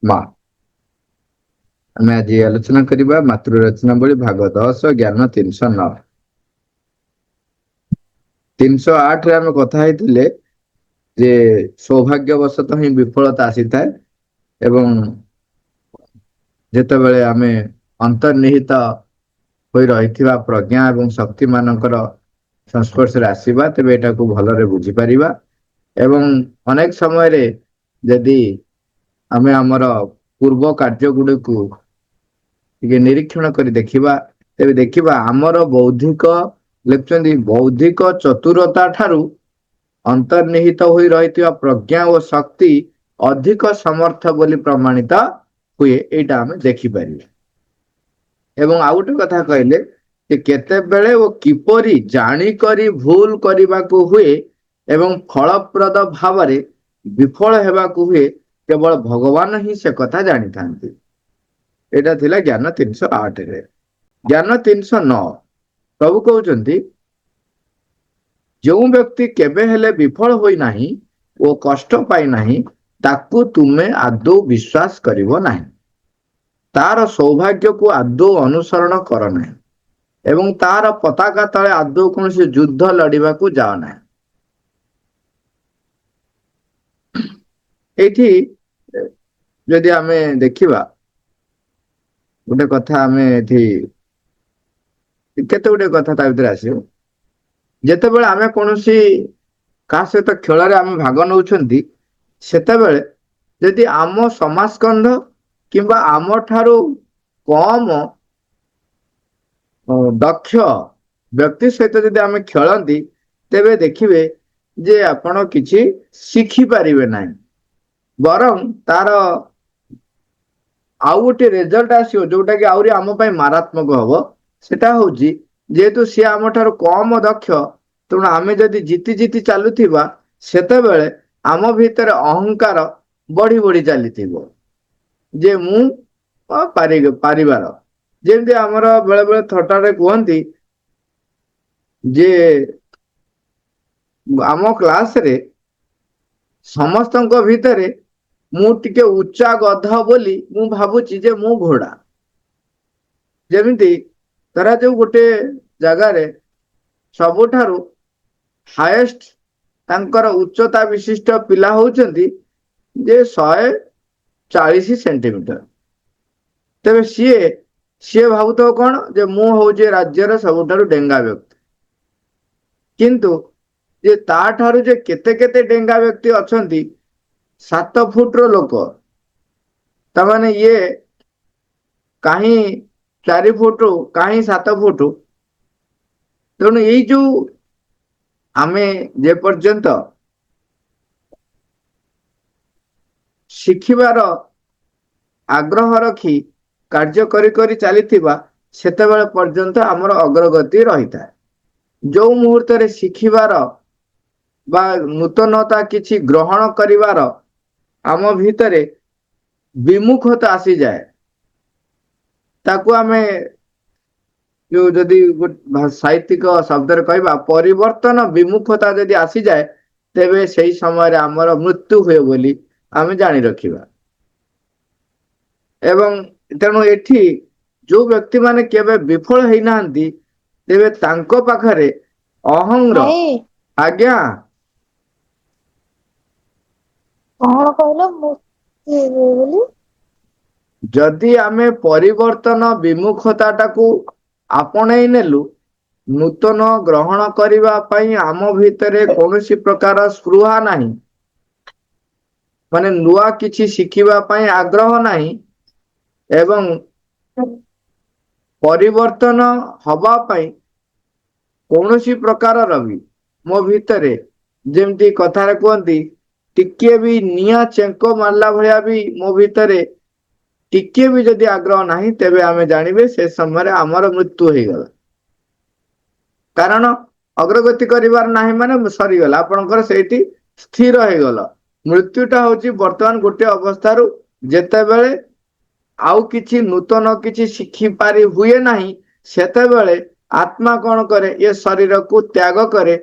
ମା। ଆମେ ଆଜି ଆଲୋଚନା କରିବା ମାତୃ ରଚନାବଳୀ ଭାଗ 10 ଜ୍ଞାନ 309। 308ରେ ଆମେ କଥା ହେଇଥିଲେ ଯେ ସୌଭାଗ୍ୟବଶତଃ ହିଁ ବିଫଳତା ଆସିଥାଏ ଏବଂ ଯେତେବେଳେ ଆମେ ଅନ୍ତର୍ନିହିତ ହୋଇ ରହିଥିବା ପ୍ରଜ୍ଞା ଏବଂ ଶକ୍ତି ମାନଙ୍କର ସଂସ୍ପର୍ଶରେ ଆସିବା ତେବେ ଏଟାକୁ ଭଲରେ ବୁଝିପାରିବା ଏବଂ ଅନେକ ସମୟରେ ଯଦି ଆମେ ଆମର ପୂର୍ବ କାର୍ଯ୍ୟ ଗୁଡ଼ିକୁ ଟିକେ ନିରୀକ୍ଷଣ କରି ଦେଖିବା ତେବେ ଦେଖିବା ଆମର ବୌଦ୍ଧିକ ଲେଖୁଛନ୍ତି ବୌଦ୍ଧିକ ଚତୁରତା ଠାରୁ ଅନ୍ତର୍ନିହିତ ହୋଇ ରହିଥିବା ପ୍ରଜ୍ଞା ଓ ଶକ୍ତି ଅଧିକ ସମର୍ଥ ବୋଲି ପ୍ରମାଣିତ ହୁଏ। ଏଇଟା ଆମେ ଦେଖିପାରିବା ଏବଂ ଆଉ ଗୋଟେ କଥା କହିଲେ ଯେ କେତେବେଳେ ଓ କିପରି ଜାଣିକରି ଭୁଲ କରିବାକୁ ହୁଏ ଏବଂ ଫଳପ୍ରଦ ଭାବରେ ବିଫଳ ହେବାକୁ ହୁଏ କେବଳ ଭଗବାନ ହିଁ ସେ କଥା ଜାଣିଥାନ୍ତି। ଏଇଟା ଥିଲା ଜ୍ଞାନ 308ରେ। ଜ୍ଞାନ 309 ପ୍ରଭୁ କହୁଛନ୍ତି ଯେଉଁ ବ୍ୟକ୍ତି କେବେ ହେଲେ ବିଫଳ ହୋଇନାହିଁ ଓ କଷ୍ଟ ପାଇନାହିଁ ତାକୁ ତୁମେ ଆଦୌ ବିଶ୍ୱାସ କରିବ ନାହିଁ। ତାର ସୌଭାଗ୍ୟକୁ ଆଦୌ ଅନୁସରଣ କର ନାହିଁ ଏବଂ ତାର ପତାକା ତଳେ ଆଦୌ କୌଣସି ଯୁଦ୍ଧ ଲଢିବାକୁ ଯାଅ ନାହିଁ। ଏଇଠି ଯଦି ଆମେ ଦେଖିବା ଗୋଟେ କଥା ଆମେ ଏଠି କେତେ ଗୋଟେ କଥା ତା ଭିତରେ ଆସିବ। ଯେତେବେଳେ ଆମେ କୌଣସି କାହା ସହିତ ଖେଳରେ ଆମେ ଭାଗ ନେଉଛନ୍ତି ସେତେବେଳେ ଯଦି ଆମ ସମାସ୍କନ୍ଧ କିମ୍ବା ଆମ ଠାରୁ କମ ଦକ୍ଷ ବ୍ୟକ୍ତି ସହିତ ଯଦି ଆମେ ଖେଳନ୍ତି ତେବେ ଦେଖିବେ ଯେ ଆପଣ କିଛି ଶିଖିପାରିବେ ନାହିଁ ବରଂ ତାର ଆଉ ଗୋଟେ ରେଜଲ୍ଟ ଆସିବ ଯୋଉଟା କି ଆହୁରି ଆମ ପାଇଁ ମାରାତ୍ମକ ହବ। ସେଟା ହଉଛି ଯେହେତୁ ସିଏ ଆମ ଠାରୁ କମ ଦକ୍ଷ ତେଣୁ ଆମେ ଯଦି ଜିତି ଜିତି ଚାଲୁଥିବା ସେତେବେଳେ ଆମ ଭିତରେ ଅହଙ୍କାର ବଢି ବଢି ଚାଲିଥିବ ଯେ ମୁଁ ପାରିବାର। ଯେମିତି ଆମର ବେଳେ ବେଳେ ଥଟାରେ କୁହନ୍ତି ଯେ ଆମ କ୍ଲାସରେ ସମସ୍ତଙ୍କ ଭିତରେ ମୁଁ ଟିକେ ଉଚ୍ଚା ଗଧ ବୋଲି ମୁଁ ଭାବୁଛି ଯେ ମୁଁ ଘୋଡା। ଯେମିତି ଧରାଯାଉ ଗୋଟେ ଜାଗାରେ ସବୁଠାରୁ ହାଏଷ୍ଟ ତାଙ୍କର ଉଚ୍ଚତା ବିଶିଷ୍ଟ ପିଲା ହଉଛନ୍ତି ଯେ 140 ସେଣ୍ଟିମିଟର। ତେବେ ସିଏ ଭାବୁଥିବ କଣ ଯେ ମୁଁ ହଉଛି ରାଜ୍ୟର ସବୁଠାରୁ ଡେଙ୍ଗା ବ୍ୟକ୍ତି। କିନ୍ତୁ ଯେ ତା ଠାରୁ ଯେ କେତେ କେତେ ଡେଙ୍ଗା ବ୍ୟକ୍ତି ଅଛନ୍ତି 7 ଫୁଟର ଲୋକ ତାମାନେ ଇଏ କାହିଁ 4 ଫୁଟ କାହିଁ 7 ଫୁଟ। ତେଣୁ ଏଇ ଯୋଉ ଆମେ ଯେ ପର୍ଯ୍ୟନ୍ତ ଶିଖିବାର ଆଗ୍ରହ ରଖି କାର୍ଯ୍ୟ କରି କରି ଚାଲିଥିବା ସେତେବେଳେ ପର୍ଯ୍ୟନ୍ତ ଆମର ଅଗ୍ରଗତି ରହିଥାଏ। ଯୋଉ ମୁହୂର୍ତ୍ତରେ ଶିଖିବାର ବା ନୂତନତା କିଛି ଗ୍ରହଣ କରିବାର ଆମ ଭିତରେ ବିମୁଖତା ଆସିଯାଏ ତାକୁ ଆମେ ଯୋଉ ଯଦି ସାହିତ୍ୟିକ ଶବ୍ଦରେ କହିବା ପରିବର୍ତ୍ତନ ବିମୁଖତା ଯଦି ଆସିଯାଏ ତେବେ ସେଇ ସମୟରେ ଆମର ମୃତ୍ୟୁ ହୁଏ ବୋଲି ଆମେ ଜାଣି ରଖିବା। ଏବଂ ତେଣୁ ଏଠି ଯୋଉ ବ୍ୟକ୍ତି ମାନେ କେବେ ବିଫଳ ହେଇନାହାନ୍ତି ତେବେ ତାଙ୍କ ପାଖରେ ଅହଙ୍ଗ୍ର ଭାଇ ଆଜ୍ଞା କଣ କହିଲ ମୁଁ ବୋଲି ଯଦି ଆମେ ପରିବର୍ତ୍ତନ ବିମୁଖତା ଟାକୁ ଆପଣେଇ ନେଲୁ ନୂତନ ଗ୍ରହଣ କରିବା ପାଇଁ ଆମ ଭିତରେ କୌଣସି ପ୍ରକାର ସ୍ପୃହା ନାହିଁ ମାନେ ନୂଆ କିଛି ଶିଖିବା ପାଇଁ ଆଗ୍ରହ ନାହିଁ ଏବଂ ପରିବର୍ତ୍ତନ ହବା ପାଇଁ କୌଣସି ପ୍ରକାରର ବି ମୋ ଭିତରେ ଯେମିତି କଥାରେ କୁହନ୍ତି ଟିକେ ବି ନିଆଁ ଚେଙ୍କ ମାରିଲା ଭଳିଆ ବି ମୋ ଭିତରେ ଟିକେ ବି ଯଦି ଆଗ୍ରହ ନାହିଁ ତେବେ ଆମେ ଜାଣିବେ ସେ ସମୟରେ ଆମର ମୃତ୍ୟୁ ହେଇଗଲା। କାରଣ ଅଗ୍ରଗତି କରିବାର ନାହିଁ ମାନେ ସରିଗଲା ଆପଣଙ୍କର ସେଇଠି ସ୍ଥିର ହେଇଗଲ। ମୃତ୍ୟୁ ଟା ହଉଛି ବର୍ତ୍ତମାନ ଗୋଟେ ଅବସ୍ଥାରୁ ଯେତେବେଳେ ଆଉ କିଛି ନୂତନ କିଛି ଶିଖି ପାରି ହୁଏ ନାହିଁ ସେତେବେଳେ ଆତ୍ମା କଣ କରେ ଏ ଶରୀରକୁ ତ୍ୟାଗ କରେ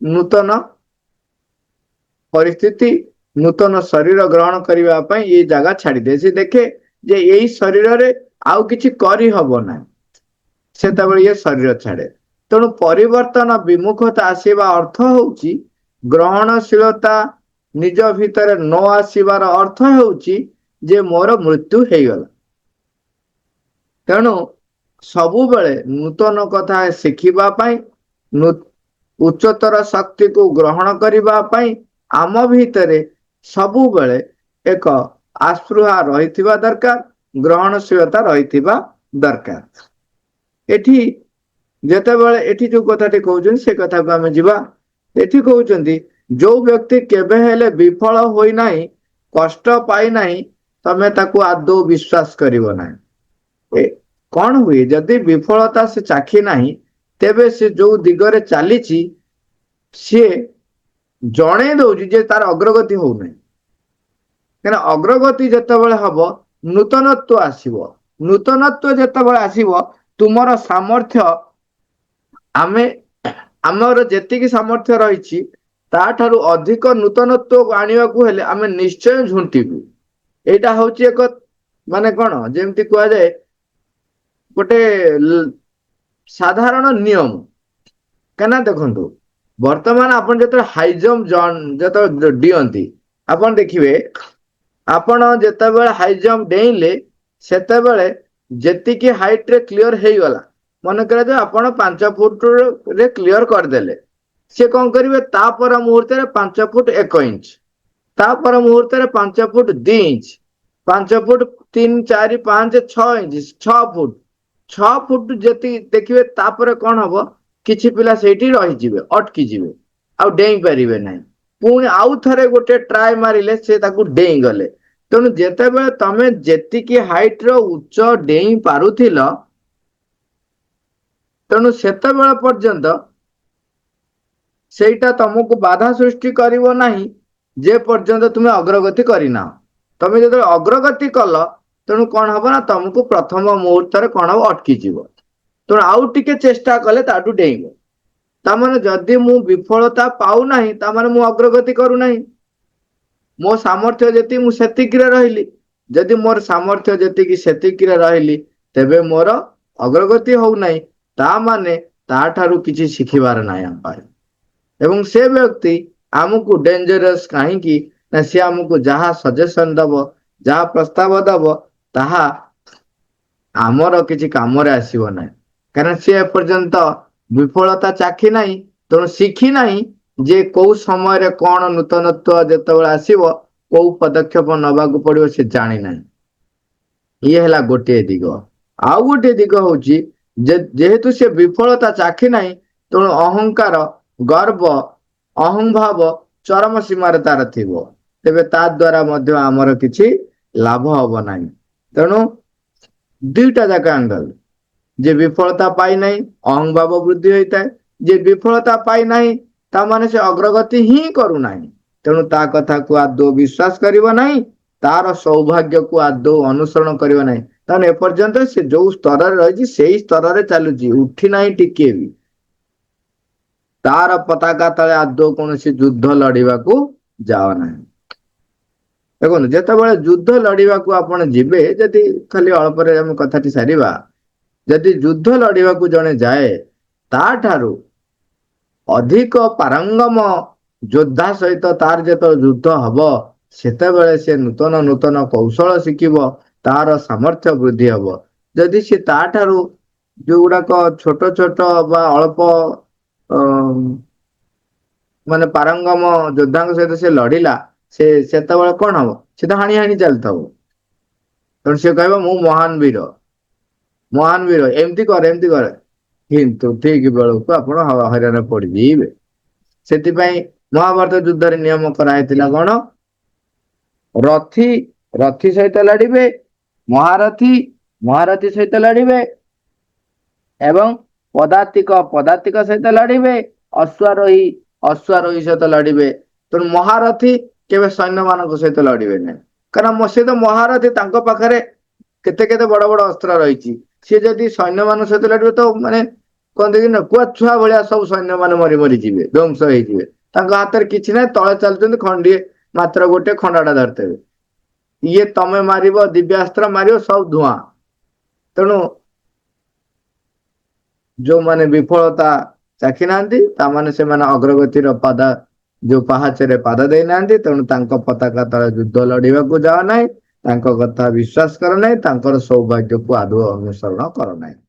ନୂତନ ପରିସ୍ଥିତି ନୂତନ ଶରୀର ଗ୍ରହଣ କରିବା ପାଇଁ ଏଇ ଜାଗା ଛାଡ଼ିଦିଏ। ସେ ଦେଖେ ଯେ ଏଇ ଶରୀରରେ ଆଉ କିଛି କରିହବ ନାହିଁ, ସେତେବେଳେ ଇଏ ଶରୀର ଛାଡ଼େ। ତେଣୁ ପରିବର୍ତ୍ତନ ବିମୁଖତା ଆସିବା ଅର୍ଥ ହେଉଛି ଗ୍ରହଣଶୀଳତା ନିଜ ଭିତରେ ନ ଆସିବାର ଅର୍ଥ ହେଉଛି ଯେ ମୋର ମୃତ୍ୟୁ ହେଇଗଲା। ତେଣୁ ସବୁବେଳେ ନୂତନ କଥା ଶିଖିବା ପାଇଁ, ଉଚ୍ଚତର ଶକ୍ତିକୁ ଗ୍ରହଣ କରିବା ପାଇଁ ଆମ ଭିତରେ ସବୁବେଳେ ଏକ ଆସ୍ପୃହା ରହିଥିବା ଦରକାର, ଗ୍ରହଣଶୀଳତା ରହିଥିବା ଦରକାର। ଏଠି ଯେତେବେଳେ ଏଠି ଯୋଉ କଥାଟି କହୁଛନ୍ତି ସେ କଥାକୁ ଆମେ ଯିବା। ଏଠି କହୁଛନ୍ତି ଯୋଉ ବ୍ୟକ୍ତି କେବେ ହେଲେ ବିଫଳ ହୋଇନାହିଁ, କଷ୍ଟ ପାଇନାହିଁ, ତମେ ତାକୁ ଆଦୌ ବିଶ୍ୱାସ କରିବ ନାହିଁ। କଣ ହୁଏ ଯଦି ବିଫଳତା ସେ ଚାଖି ନାହିଁ, ତେବେ ସେ ଯୋଉ ଦିଗରେ ଚାଲିଛି ସିଏ ଜଣେଇ ଦଉଛି ଯେ ତାର ଅଗ୍ରଗତି ହଉନାହିଁ। କାରଣ ଅଗ୍ରଗତି ଯେତେବେଳେ ହବ ନୂତନତ୍ୱ ଆସିବ। ନୂତନତ୍ୱ ଯେତେବେଳେ ଆସିବ ତୁମର ସାମର୍ଥ୍ୟ, ଆମର ଯେତିକି ସାମର୍ଥ୍ୟ ରହିଛି ତାଠାରୁ ଅଧିକ ନୂତନତ୍ୱ ଆଣିବାକୁ ହେଲେ ଆମେ ନିଶ୍ଚୟ ଝୁଣ୍ଟିବୁ। ଏଇଟା ହଉଛି ଏକ ମାନେ କଣ ଯେମିତି କୁହାଯାଏ ଗୋଟେ ସାଧାରଣ ନିୟମ। କାହିଁକିନା ଦେଖନ୍ତୁ ବର୍ତ୍ତମାନ ଆପଣ ଯେତେବେଳେ ହାଇ ଜମ୍ପ ଯେତେବେଳେ ଡିଅନ୍ତି, ଆପଣ ଦେଖିବେ ଆପଣ ଯେତେବେଳେ ହାଇ ଜମ୍ପ ଡେଇଁଲେ ସେତେବେଳେ ଯେତିକି ହାଇଟ ରେ କ୍ଲିୟର ହେଇଗଲା, ମନେ କରାଯାଉ ଆପଣ 5 ଫୁଟରେ କ୍ଲିୟର କରିଦେଲେ, ସେ କଣ କରିବେ ତାପର ମୁହୂର୍ତ୍ତରେ 5 ଫୁଟ 1 ଇଞ୍ଚ, ତାପର ମୁହୂର୍ତ୍ତରେ 5 foot 2 inch, 5 foot 3, 4, 5, 6 inch, 6 foot, 6 foot ଯେତିକି ଦେଖିବେ ତାପରେ କଣ ହବ, କିଛି ପିଲା ସେଇଠି ରହିଯିବେ, ଅଟକି ଯିବେ, ଆଉ ଡେଇଁ ପାରିବେ ନାହିଁ। ପୁଣି ଆଉ ଥରେ ଗୋଟେ ଟ୍ରାଏ ମାରିଲେ ସେ ତାକୁ ଡେଇଁ ଗଲେ। ତେଣୁ ଯେତେବେଳେ ତମେ ଯେତିକି ହାଇଟ ର ଉଚ୍ଚ ଡେଇଁ ପାରୁଥିଲ, ତେଣୁ ସେତେବେଳେ ପର୍ଯ୍ୟନ୍ତ ସେଇଟା ତମକୁ ବାଧା ସୃଷ୍ଟି କରିବ ନାହିଁ ଯେ ପର୍ଯ୍ୟନ୍ତ ତୁମେ ଅଗ୍ରଗତି କରିନାହ। ତମେ ଯେତେବେଳେ ଅଗ୍ରଗତି କଲ, ତେଣୁ କଣ ହବ ନା ତମକୁ ପ୍ରଥମ ମୁହୂର୍ତ୍ତରେ କଣ ହବ, ଅଟକିଯିବ। ତେଣୁ ଆଉ ଟିକେ ଚେଷ୍ଟା କଲେ ତାଠୁ ଡେଇଁବ। ତାମାନେ ଯଦି ମୁଁ ବିଫଳତା ପାଉନାହିଁ ତାମାନେ ମୁଁ ଅଗ୍ରଗତି କରୁନାହିଁ। ମୋ ସାମର୍ଥ୍ୟ ଯେତିକି ମୁଁ ସେତିକିରେ ରହିଲି। ଯଦି ମୋର ସାମର୍ଥ୍ୟ ଯେତିକି ସେତିକିରେ ରହିଲି, ତେବେ ମୋର ଅଗ୍ରଗତି ହଉନାହିଁ, ତା ମାନେ ତାଠାରୁ କିଛି ଶିଖିବାର ନାହିଁ ଆମ ପାଇଁ। ଏବଂ ସେ ବ୍ୟକ୍ତି ଆମକୁ ଡେଞ୍ଜରସ୍ କାହିଁକି ନା ସେ ଆମକୁ ଯାହା ସଜେସନ ଦବ, ଯାହା ପ୍ରସ୍ତାବ ଦବ, ତାହା ଆମର କିଛି କାମରେ ଆସିବ ନାହିଁ। କାରଣ ସେ ଏପର୍ଯ୍ୟନ୍ତ ବିଫଳତା ଚାଖି ନାହିଁ, ତେଣୁ ଶିଖି ନାହିଁ ଯେ କୋଉ ସମୟରେ କଣ ନୂତନତ୍ୱ ଯେତେବେଳେ ଆସିବ କୋଉ ପଦକ୍ଷେପ ନେବାକୁ ପଡିବ ସେ ଜାଣିନାହିଁ। ଇଏ ହେଲା ଗୋଟିଏ ଦିଗ। ଆଉ ଗୋଟିଏ ଦିଗ ହଉଛି ଯେହେତୁ ସେ ବିଫଳତା ଚାଖି ନାହିଁ, ତେଣୁ ଅହଙ୍କାର, ଗର୍ବ, ଅହଂଭାବ ଚରମ ସୀମାରେ ତାର ଥିବ, ତେବେ ତା ଦ୍ୱାରା ମଧ୍ୟ ଆମର କିଛି ଲାଭ ହବ ନାହିଁ। ତେଣୁ ଦୁଇଟା ଯାକ ଆଙ୍ଗଲ, ଯେ ବିଫଳତା ପାଇନାହିଁ ଅହଂଭାବ ବୃଦ୍ଧି ହୋଇଥାଏ, ଯେ ବିଫଳତା ପାଇନାହିଁ ତାମାନେ ସେ ଅଗ୍ରଗତି ହିଁ କରୁନାହିଁ। ତେଣୁ ତା କଥାକୁ ଆଦୌ ବିଶ୍ୱାସ କରିବ ନାହିଁ, ତାର ସୌଭାଗ୍ୟକୁ ଆଦୌ ଅନୁସରଣ କରିବ ନାହିଁ। ତାହେଲେ ଏପର୍ଯ୍ୟନ୍ତ ସେ ଯୋଉ ସ୍ତରରେ ରହିଛି ସେଇ ସ୍ତରରେ ଚାଲୁଛି, ଉଠି ନାହିଁ ଟିକେ ବି। ତାର ପତାକା ତଳେ ଆଦୌ କୌଣସି ଯୁଦ୍ଧ ଲଢିବାକୁ ଯାଅ ନାହିଁ। ଦେଖନ୍ତୁ ଯେତେବେଳେ ଯୁଦ୍ଧ ଲଢିବାକୁ ଆପଣ ଯିବେ, ଯଦି ଖାଲି ଅଳ୍ପରେ ଆମେ କଥାଟି ସାରିବା, ଯଦି ଯୁଦ୍ଧ ଲଢିବାକୁ ଜଣେ ଯାଏ, ତାଠାରୁ ଅଧିକ ପାରଙ୍ଗମ ଯୋଦ୍ଧା ସହିତ ତାର ଯେତେବେଳେ ଯୁଦ୍ଧ ହବ, ସେତେବେଳେ ସେ ନୂତନ ନୂତନ କୌଶଳ ଶିଖିବ, ତାର ସାମର୍ଥ୍ୟ ବୃଦ୍ଧି ହବ। ଯଦି ସେ ତାଠାରୁ ଯୋଉଗୁଡାକ ଛୋଟ ଛୋଟ ବା ଅଳ୍ପ ମାନେ ପାରଙ୍ଗମ ଯୋଦ୍ଧାଙ୍କ ସହିତ ସେ ଲଢିଲା, ସେତେବେଳେ କଣ ହବ, ସେ ତ ହାଣି ହାଣି ଚାଲିଥିବ। ତେଣୁ ସେ କହିବ ମୁଁ ମହାନ ବୀର, ମହାନ ବୀର, ଏମିତି କରେ ଏମିତି କରେ, କିନ୍ତୁ ଠିକ ବେଳକୁ ଆପଣ ହଇରାଣ ପଡିଯିବେ। ସେଥିପାଇଁ ମହାଭାରତ ଯୁଦ୍ଧରେ ନିୟମ କରାହେଇଥିଲା କଣ, ରଥୀ ରଥୀ ସହିତ ଲଢିବେ, ମହାରଥୀ ମହାରଥୀ ସହିତ ଲଢିବେ, ଏବଂ ପଦାତିକ ପଦାତିକ ସହିତ ଲଢିବେ, ଅଶ୍ୱାରୋହୀ ଅଶ୍ୱାରୋହୀ ସହିତ ଲଢିବେ। ତେଣୁ ମହାରଥୀ କେବେ ସୈନ୍ୟ ମାନଙ୍କ ସହିତ ଲଢିବେ ନାହିଁ, କାରଣ ସେ ତ ମହାରଥୀ, ତାଙ୍କ ପାଖରେ କେତେ କେତେ ବଡ ବଡ ଅସ୍ତ୍ର ରହିଛି। ସିଏ ଯଦି ସୈନ୍ୟ ମାନଙ୍କ ସହିତ ଲଢିବେ ତ ମାନେ କହନ୍ତି କି ନା କୁଆ ଛୁଆ ଭଳିଆ ସବୁ ସୈନ୍ୟ ମାନେ ମରି ମରିଯିବେ, ଧ୍ୱଂସ ହେଇଯିବେ। ତାଙ୍କ ହାତରେ କିଛି ନାହିଁ, ତଳେ ଚାଲୁଛନ୍ତି ଖଣ୍ଡିଏ ମାତ୍ର ଗୋଟେ ଖଣ୍ଡାଟା ଧରିଥିବେ। ଇଏ ତମେ ମାରିବ ଦିବ୍ୟାସ୍ତ୍ର ମାରିବ ସବୁ ଧୂଆଁ। ତେଣୁ ଯୋଉମାନେ ବିଫଳତା ଚାଖି ନାହାନ୍ତି ତାମାନେ ସେମାନେ ଅଗ୍ରଗତିର ଯୋଉ ପାହାଚରେ ପାଦ ଦେଇନାହାନ୍ତି। ତେଣୁ ତାଙ୍କ ପତାକା ତଳେ ଯୁଦ୍ଧ ଲଢିବାକୁ ଯାଅ ନାହିଁ, ତାଙ୍କ କଥା ବିଶ୍ୱାସ କର ନାହିଁ, ତାଙ୍କର ସୌଭାଗ୍ୟକୁ ଆଦୌ ଅନୁସରଣ କର ନାହିଁ।